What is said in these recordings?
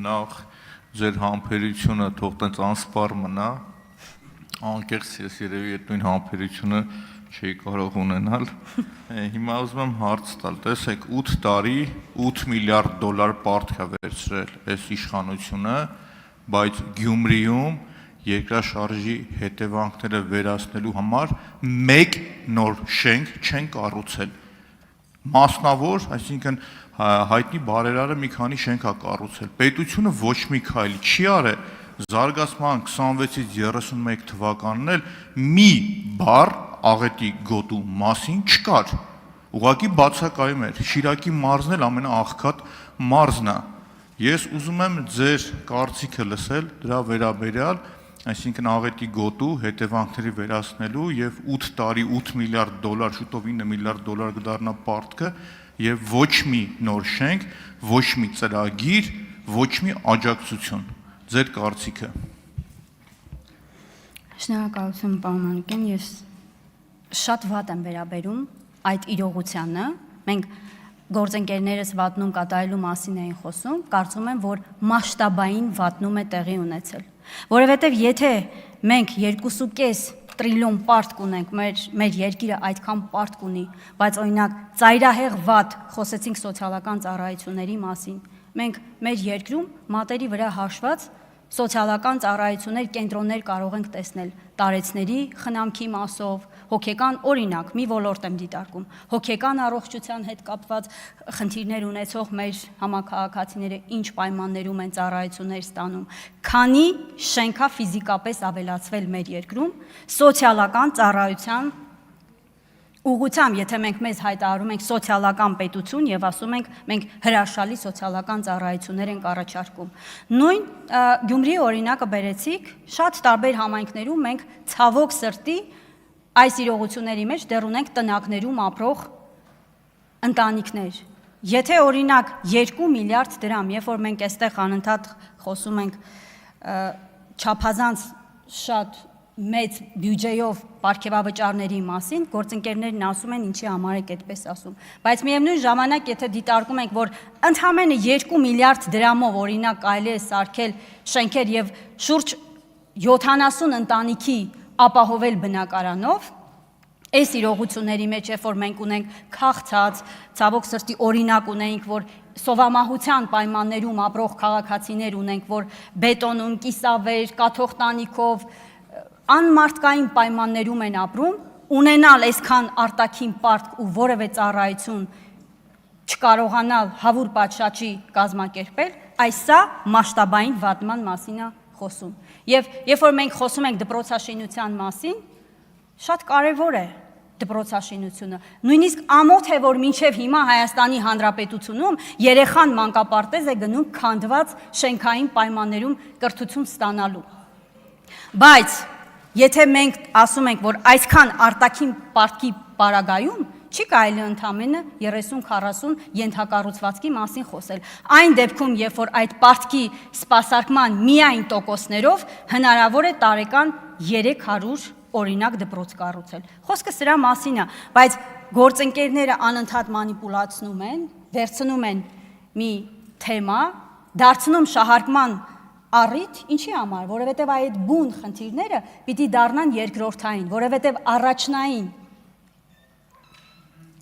նախ ձեր համբերությունը թող տենց անսպառ մնա, անկեղծ ես երևի այդ նույն համբերությունը չի կարող ունենալ։ Հիմա ուզում եմ հարց տալ, տեսեք 8 տարի 8 միլիարդ դոլար պարտք է վերցրել այս իշխանությունը, բայց Գյումրիում երկրաշարժի հետևանքները վերացնելու համար մեկ նոր շենք չեն կառուցել։ Մասնավոր, այսինքն հայտնի բարերարը մի քանի շենք է կառուցել։ Պետությունը ոչ մի քայլ չի արել, զարգացման 26-ից 31 թվականն էլ մի բառ աղետի գոտու մասին չկար։ Ուղղակի բացակայում էր։ Շիրակի մարզն էլ ամենաաղքատ մարզն է։ Ես ուզում եմ ձեր կարծիքը լսել դրա վերաբերյալ, այսինքն աղետի գոտու հետևանքների վերացնելու եւ 8 տարի 8 միլիարդ դոլար, շուտով 9 միլիարդ դոլար կդառնա պարտքը եւ ոչ մի նոր շենք, ոչ մի ծրագիր, ոչ մի աջակցություն։ Ձեր կարծիքը։ Շնորհակալություն, պարոն Մանուկյան, ես շատ վատ եմ վերաբերում այդ իրողությանը։ Մենք գործընկերներս վատնում կատարելու մասին էին խոսում, կարծում եմ, որ մասշտաբային վատնում է տեղի ունեցել։ Որովհետև եթե մենք 2.5 տրիլիոն պարտք ունենք, մեր երկիրը այդքան պարտք ունի, բայց օրինակ ծայրահեղ վատ խոսեցինք սոցիալական ծառայությունների մասին, մենք մեր երկրում մատերի վրա հաշված սոցիալական ծառայություններ, կենտրոններ կարող ենք տեսնել տարեցների խնամքի մասով, հոգեկան օրինակ, մի ոլորտ եմ դիտարկում, հոգեկան առողջության հետ կապված խնդիրներ ունեցող մեր համաքաղաքացիները ինչ պայմաններում են ծառայություններ ստանում, քանի շենքա ֆիզիկապես ավելացվել մեր երկրում, սոցիալական ծառայության ուղղությամբ, եթե մենք մեզ հայտարարում ենք սոցիալական պետություն եւ ասում ենք մենք հրաշալի սոցիալական ծառայություններ ենք առաջարկում։ Նույն Գյումրիի օրինակը բերեցիք, շատ տարբեր համայնքներում մենք ցավոք սրտի այս իրողությունների մեջ դեռ ունենք տնակներում ապրող ընտանիքներ։ Եթե օրինակ 2 միլիարդ դրամ, երբ որ մենք այստեղ անընդհատ խոսում ենք չափազանց շատ մեծ բյուջեով պարգևավճարների մասին, գործընկերներն ասում են ինչի համար եք այդպես ասում, բայց միևնույն ժամանակ եթե դիտարկում ենք, որ ընդամենը 2 միլիարդ դրամով օրինակ կարելի է սարքել շենքեր եւ շուրջ 70 ընտանիքի ապահովել բնակարանով, այս իրողությունների մեջ, երբ որ մենք ունենք քաղցած, ցավոք սրտի օրինակ ունենք, որ սովամահության պայմաններում ապրող քաղաքացիներ ունենք, որ բետոնում, կիսավեր, կաթող տանիքով անմարդկային պայմաններում են ապրում, ունենալ այսքան արտաքին պարտք ու որևէ ծառայություն չկարողանալ հավուր պատշաճի կազմակերպել, այս սա մասշտաբային վատման մասին է խոսում։ Եվ երբ որ մենք խոսում ենք դպրոցաշինության մասին, շատ կարևոր է դպրոցաշինությունը։ Նույնիսկ ամոթ է, որ մինչև հիմա Հայաստանի Հանրապետությունում երեխան մանկապարտեզ է գնում քանդված շենքային պայմաններում կրթություն ստանալու։ Բայց եթե մենք ասում ենք, որ այսքան արտաքին պարտքի պարագայում չի կարելի ընդամենը 30-40 ենթակառուցվածքի մասին խոսել։ Այն դեպքում, երբ որ այդ պարտքի սպասարկման միայն տոկոսներով հնարավոր է տարեկան 300 օրինակ դպրոց կառուցել։ Խոսքը սրա մասին է, բայց գործընկերները անընդհատ մանիպուլացնում են, վերցնում են մի թեմա, դարձնում շահարկման առիթ, ինչի համար, որովհետև այդ բուն խնդիրները պիտի դառնան երկրորդային, որովհետև առաջնային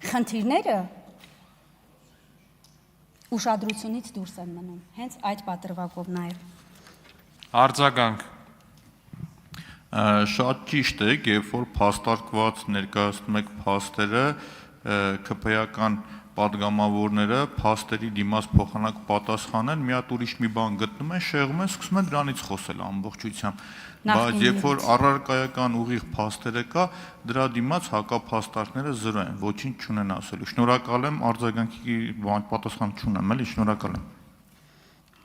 խնդիրները ուշադրությունից դուրս են մնում, հենց այդ պատրվակով նաև։ Արձագանք։ Շատ ճիշտ եք, երբ որ փաստարկված ներկայացնում եք փաստերը, ԿՓ-ական պատգամավորները փաստերի դիմաց փոխանակ պատասխանեն, մի հատ ուրիշ մի բան գտնում են, շեղում են, սկսում են դրանից խոսել ամբողջությամբ։ Բայց երբ որ առարկայական ուղիղ փաստերը կա, դրա դիմաց հակափաստարկները զրո են, ոչինչ չունեն ասելու։ Շնորհակալ եմ, արձագանքի պատասխան չունեմ, էլի, շնորհակալ եմ։